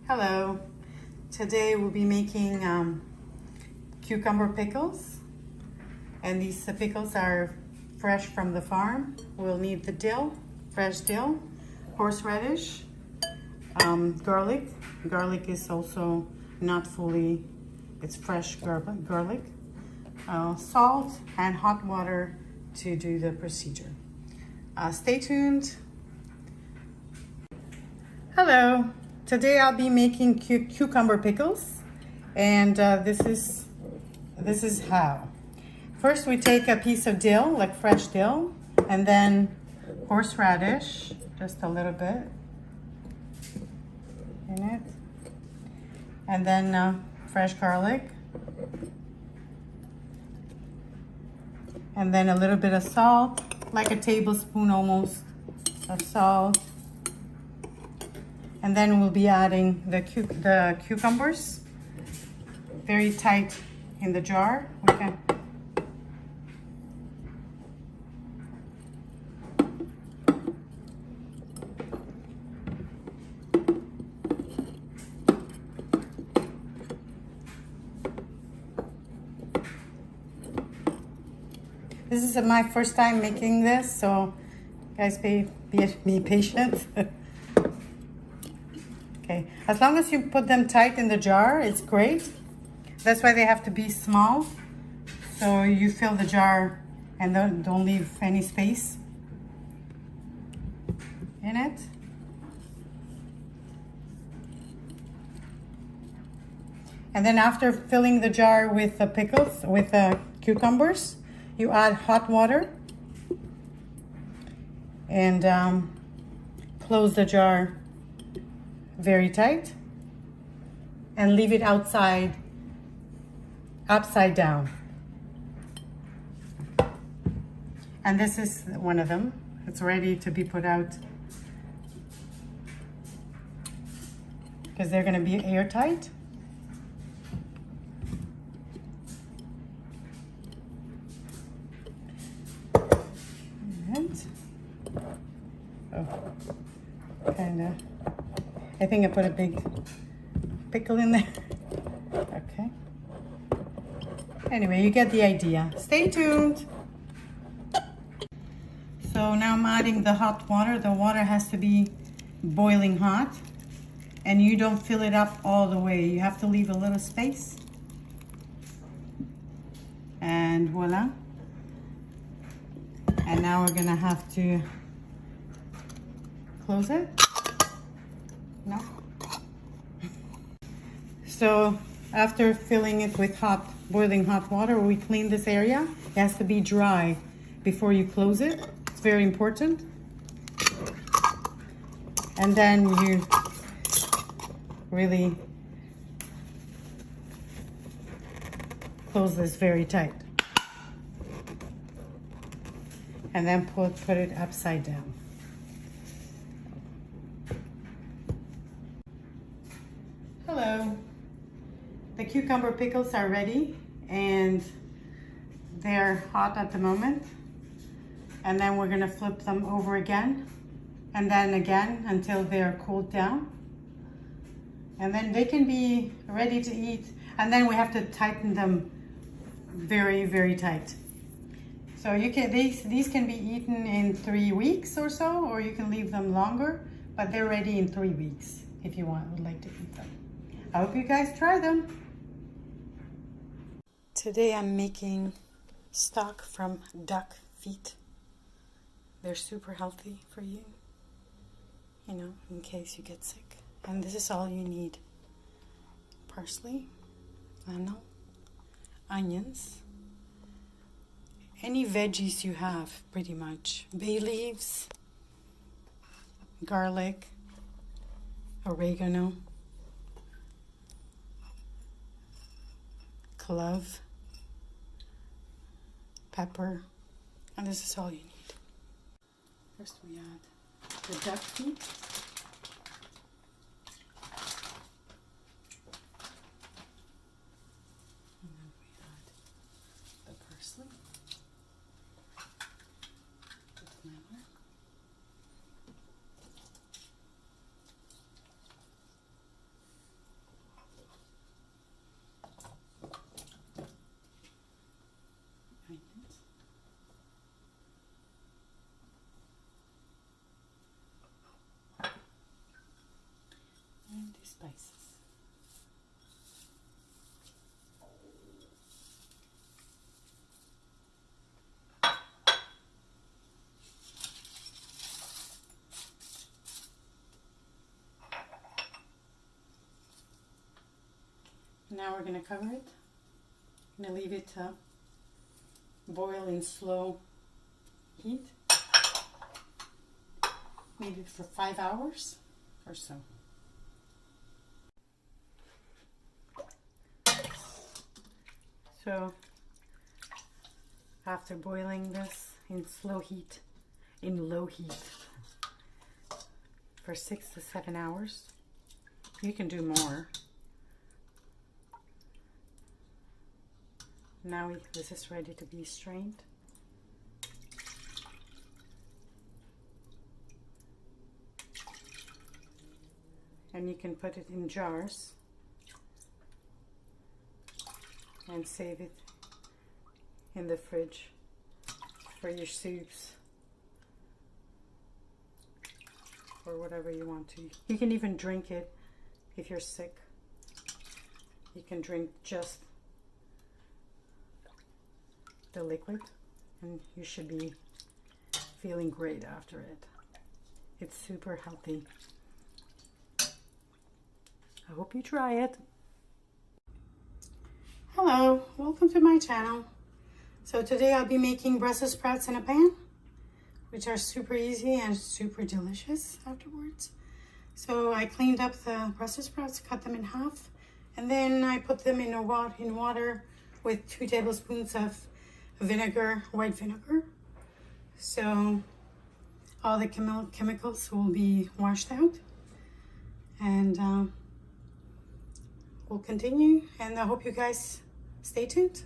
Hello. Today we'll be making cucumber pickles, and these pickles are fresh from the farm. We'll need the dill, fresh dill, horseradish, garlic. Garlic is also not fully, it's fresh garlic, salt, and hot water to do the procedure. Stay tuned. Hello. Today I'll be making cucumber pickles, and this is how. First we take a piece of dill, like fresh dill, and then horseradish, just a little bit in it, and then fresh garlic, and then a little bit of salt, like a tablespoon almost of salt. And then we'll be adding the cucumbers, very tight in the jar. This is my first time making this, so guys, be patient. Okay, as long as you put them tight in the jar, it's great. That's why they have to be small, so you fill the jar and don't leave any space in it. And then after filling the jar with the pickles, with the cucumbers, you add hot water and close the jar very tight and leave it upside down. And this is one of them. It's ready to be put out because they're going to be airtight. And I think I put a big pickle in there. Okay. Anyway, you get the idea. Stay tuned. So now I'm adding the hot water. The water has to be boiling hot, and you don't fill it up all the way. You have to leave a little space. And voila. And now we're gonna have to close it. No. So after filling it with boiling hot water, we clean this area. It has to be dry before you close it. It's very important. And then you really close this very tight. And then put it upside down. Hello. The cucumber pickles are ready and they're hot at the moment. And then we're gonna flip them over again and then again until they're cooled down. And then they can be ready to eat. And then we have to tighten them very, very tight. So you can these can be eaten in 3 weeks or so, or you can leave them longer, but they're ready in 3 weeks if you would like to eat them. I hope you guys try them. Today I'm making stock from duck feet. They're super healthy for you, you know, in case you get sick. And this is all you need. Parsley, fennel, onions, any veggies you have, pretty much. Bay leaves, garlic, oregano, clove, pepper, and this is all you need. First we add the duck feet. And then we add the parsley. Now we're going to cover it. I'm going to leave it to boil in slow heat. Maybe for 5 hours or so. So after boiling this in slow heat, in low heat, for 6 to 7 hours, you can do more. Now this is ready to be strained. And you can put it in jars and save it in the fridge for your soups or whatever you want to. You can even drink it if you're sick. You can drink just the liquid and you should be feeling great after it. It's super healthy. I hope you try it. Hello, welcome to my channel. So today I'll be making Brussels sprouts in a pan, which are super easy and super delicious afterwards. So I cleaned up the Brussels sprouts, cut them in half, and then I put them in water with 2 tablespoons of vinegar, white vinegar. So all the chemicals will be washed out, and we'll continue, and I hope you guys stay tuned.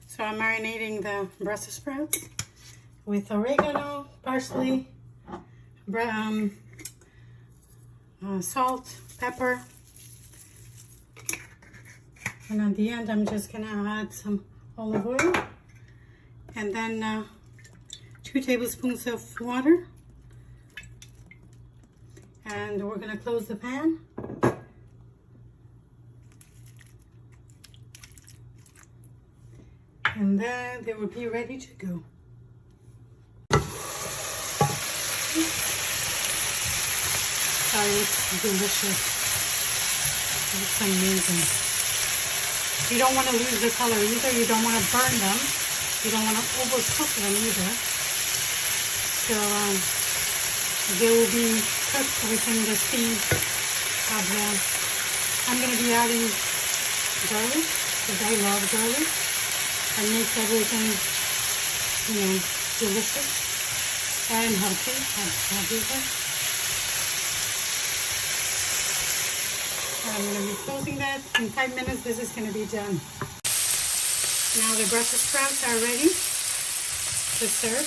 So I'm marinating the Brussels sprouts with oregano, parsley, salt, pepper, and at the end I'm just gonna add some olive oil, and then 2 tablespoons of water, and we're gonna close the pan. And then they will be ready to go. Sorry, it's delicious. It's amazing. You don't want to lose the color either. You don't want to burn them. You don't want to overcook them either. So they will be cooked within the steam of the... I'm going to be adding garlic because I love garlic. And makes everything, you know, delicious and healthy. I'm going to be closing that. In 5 minutes, this is going to be done. Now the Brussels sprouts are ready to serve.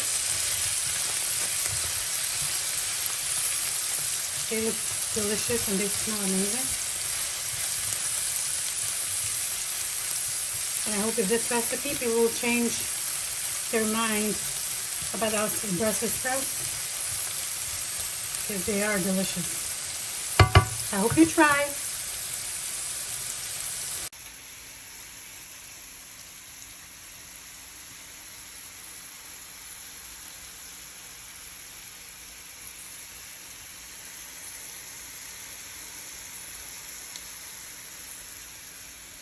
They look delicious and they smell amazing. And I hope with this recipe people will change their mind about our Brussels sprouts, because they are delicious. I hope you try.